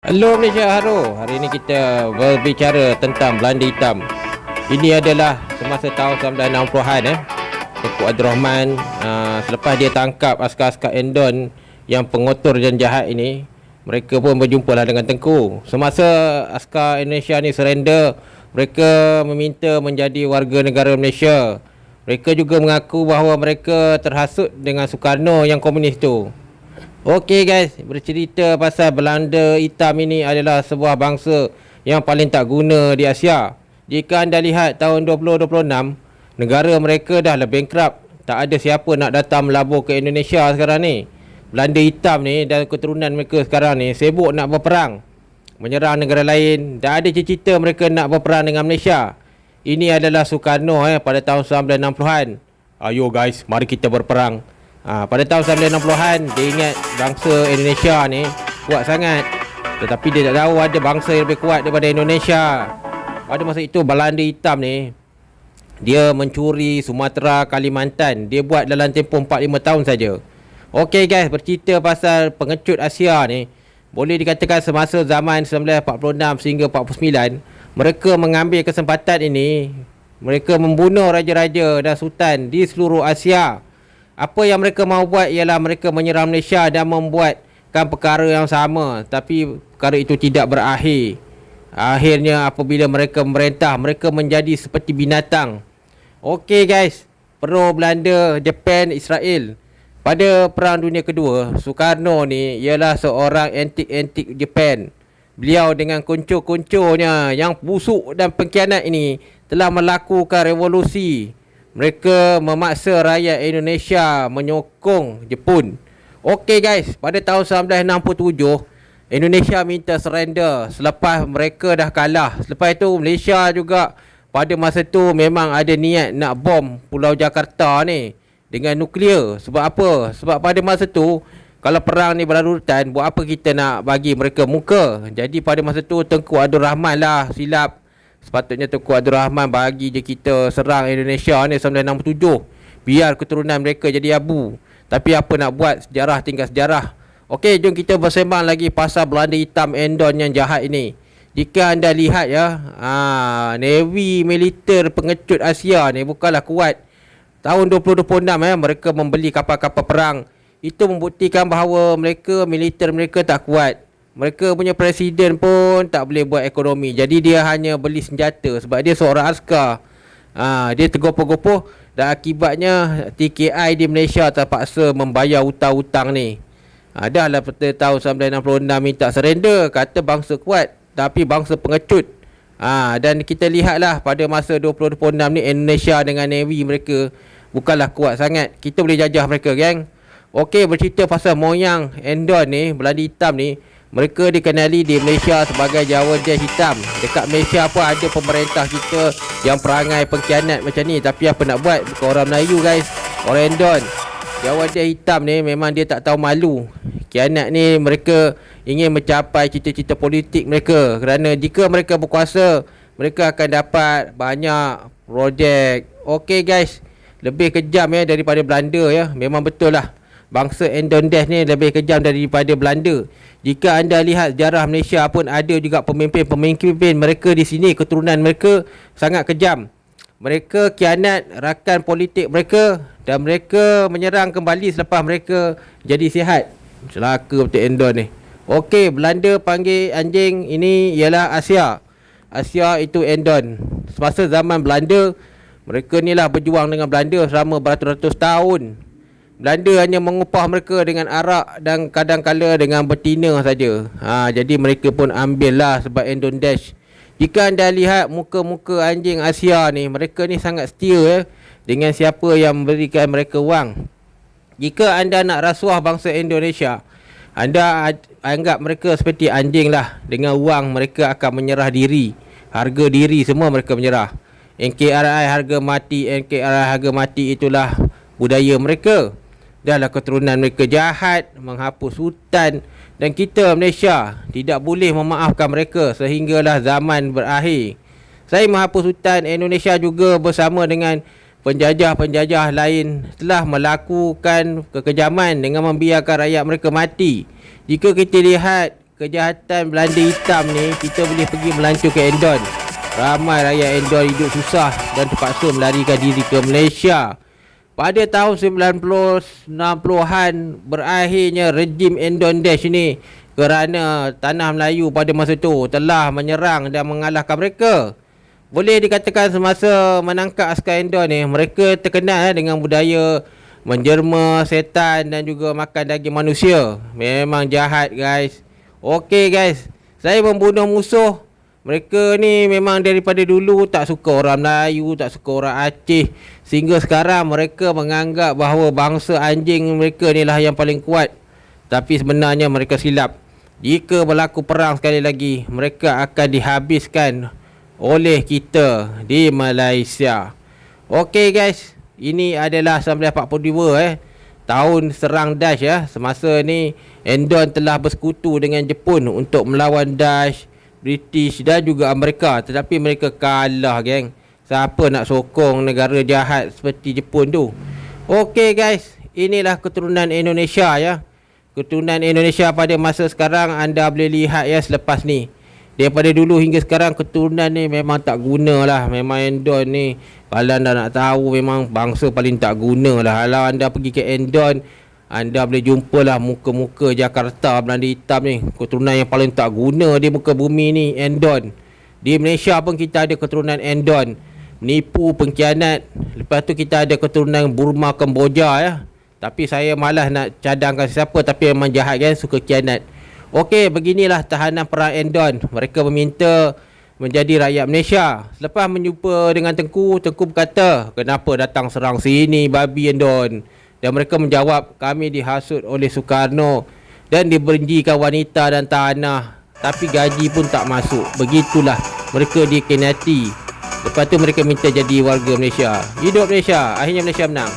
Hello Malaysia Haro. Hari ini kita berbicara tentang Belanda Hitam. Ini adalah semasa tahun 1960-an Tengku Abdul Rahman selepas dia tangkap askar-askar Endon yang pengotor dan jahat ini, mereka pun berjumpalah dengan Tengku. Semasa askar Indonesia ni surrender, mereka meminta menjadi warga negara Malaysia. Mereka juga mengaku bahawa mereka terhasut dengan Soekarno yang komunis tu. Okey guys, bercerita pasal Belanda Hitam ini adalah sebuah bangsa yang paling tak guna di Asia. Jika anda lihat tahun 2026, negara mereka dah bankrupt. Tak ada siapa nak datang melabur ke Indonesia sekarang ni. Belanda Hitam ni dan keturunan mereka sekarang ni sibuk nak berperang, menyerang negara lain. Dan ada cita-cita mereka nak berperang dengan Malaysia. Ini adalah Soekarno pada tahun 1960-an. Ayo guys, mari kita berperang. Pada tahun 1960-an, dia ingat bangsa Indonesia ni kuat sangat. Tetapi dia tak tahu ada bangsa yang lebih kuat daripada Indonesia. Pada masa itu, Belanda Hitam ni, dia mencuri Sumatera, Kalimantan. Dia buat dalam tempoh 4-5 tahun saja. Okey guys, bercerita pasal pengecut Asia ni, boleh dikatakan semasa zaman 1946 sehingga 49, mereka mengambil kesempatan ini. Mereka membunuh raja-raja dan sultan di seluruh Asia. Apa yang mereka mahu buat ialah mereka menyerang Malaysia dan membuatkan perkara yang sama. Tapi perkara itu tidak berakhir. Akhirnya apabila mereka memerintah, mereka menjadi seperti binatang. Okey guys, Perang Belanda, Jepun, Israel. Pada Perang Dunia Kedua, Soekarno ni ialah seorang antik-antik Jepun. Beliau dengan kuncu-kuncunya yang busuk dan pengkhianat ini telah melakukan revolusi. Mereka memaksa rakyat Indonesia menyokong Jepun. Okey guys, pada tahun 1967, Indonesia minta surrender selepas mereka dah kalah. Selepas itu Malaysia juga pada masa tu memang ada niat nak bom Pulau Jakarta ni dengan nuklear. Sebab apa? Sebab pada masa tu kalau perang ni berlarutan, buat apa kita nak bagi mereka muka? Jadi pada masa tu Tengku Abdul Rahman lah silap. Sepatutnya Tengku Abdul Rahman bagi je kita serang Indonesia ni 1967. Biar keturunan mereka jadi abu. Tapi apa nak buat, sejarah tinggal sejarah. Okey, jom kita bersembang lagi pasal Belanda Hitam Endon yang jahat ini. Jika anda lihat Navy militer pengecut Asia ni bukanlah kuat. Tahun 2026 mereka membeli kapal-kapal perang. Itu membuktikan bahawa militer mereka tak kuat. Mereka punya presiden pun tak boleh buat ekonomi. Jadi dia hanya beli senjata sebab dia seorang askar. Dia tergopoh-gopoh dan akibatnya TKI di Malaysia terpaksa membayar hutang-hutang ni. Dah lah pada tahun 1966 minta surrender, kata bangsa kuat tapi bangsa pengecut. Dan kita lihatlah pada masa 2026 ni Indonesia dengan Navy mereka bukanlah kuat sangat. Kita boleh jajah mereka, geng. Okey, bercerita pasal moyang Endon ni, Belanda Hitam ni. Mereka dikenali di Malaysia sebagai Jawa Dia Hitam. Dekat Malaysia pun ada pemerintah kita yang perangai pengkhianat macam ni. Tapi apa nak buat, bukan orang Melayu guys, orang Endon. Jawa Dia Hitam ni memang dia tak tahu malu. Khianat ni mereka ingin mencapai cita-cita politik mereka. Kerana jika mereka berkuasa, mereka akan dapat banyak projek. Okey guys, lebih kejam daripada Belanda Memang betul lah. Bangsa Endon Death ni lebih kejam daripada Belanda. Jika anda lihat sejarah Malaysia pun ada juga pemimpin mereka di sini, keturunan mereka sangat kejam. Mereka khianat rakan politik mereka dan mereka menyerang kembali selepas mereka jadi sihat. Celaka betul Endon ni. Okey, Belanda panggil anjing ini ialah Asia. Asia itu Endon. Semasa zaman Belanda, mereka ni lah berjuang dengan Belanda selama beratus-ratus tahun. Belanda hanya mengupah mereka dengan arak dan kadang-kala dengan betina saja. Jadi mereka pun ambil lah sebab Endon Dash. Jika anda lihat muka-muka anjing Asia ni, mereka ni sangat setia dengan siapa yang memberikan mereka wang. Jika anda nak rasuah bangsa Indonesia, anda anggap mereka seperti anjing lah. Dengan wang mereka akan menyerah diri. Harga diri semua mereka menyerah. NKRI harga mati, NKRI harga mati, itulah budaya mereka. Dahlah keturunan mereka jahat, menghapus hutan. Dan kita Malaysia tidak boleh memaafkan mereka sehinggalah zaman berakhir. Saya menghapus hutan, Indonesia juga bersama dengan penjajah-penjajah lain telah melakukan kekejaman dengan membiarkan rakyat mereka mati. Jika kita lihat kejahatan Belanda hitam ni, kita boleh pergi melancong ke Endon. Ramai rakyat Endon hidup susah dan terpaksa melarikan diri ke Malaysia. Pada tahun 1960-an berakhirnya rejim Endon Dash ni kerana tanah Melayu pada masa tu telah menyerang dan mengalahkan mereka. Boleh dikatakan semasa menangkap askar Endon ni, mereka terkenal dengan budaya menjerma setan dan juga makan daging manusia. Memang jahat guys. Okey guys, saya membunuh musuh. Mereka ni memang daripada dulu tak suka orang Melayu, tak suka orang Aceh. Sehingga sekarang mereka menganggap bahawa bangsa anjing mereka ni lah yang paling kuat. Tapi sebenarnya mereka silap. Jika berlaku perang sekali lagi, mereka akan dihabiskan oleh kita di Malaysia. Okey guys, ini adalah 1942 tahun serang Dash ya. Semasa ni Endon telah bersekutu dengan Jepun untuk melawan Dash, British dan juga Amerika. Tetapi mereka kalah geng. Siapa nak sokong negara jahat seperti Jepun tu? Okey guys, inilah keturunan Indonesia ya. Keturunan Indonesia pada masa sekarang anda boleh lihat ya selepas ni. Daripada dulu hingga sekarang keturunan ni memang tak guna lah. Memang Endon ni kalau anda nak tahu memang bangsa paling tak guna lah. Kalau anda pergi ke Endon, anda boleh jumpa lah muka-muka Jakarta Belanda hitam ni. Keturunan yang paling tak guna di muka bumi ni Endon. Di Malaysia pun kita ada keturunan Endon, menipu, pengkhianat. Lepas tu kita ada keturunan Burma, Kemboja ya. Tapi saya malas nak cadangkan siapa, tapi memang jahat kan, suka khianat. Okey, beginilah tahanan perang Endon. Mereka meminta menjadi rakyat Malaysia. Selepas menjumpa dengan Tengku, Tengku berkata, kenapa datang serang sini babi Endon? Dan mereka menjawab, kami dihasut oleh Soekarno dan diberanjikan wanita dan tanah, tapi gaji pun tak masuk. Begitulah mereka dikhianati. Lepas tu mereka minta jadi warga Malaysia. Hidup Malaysia. Akhirnya Malaysia menang.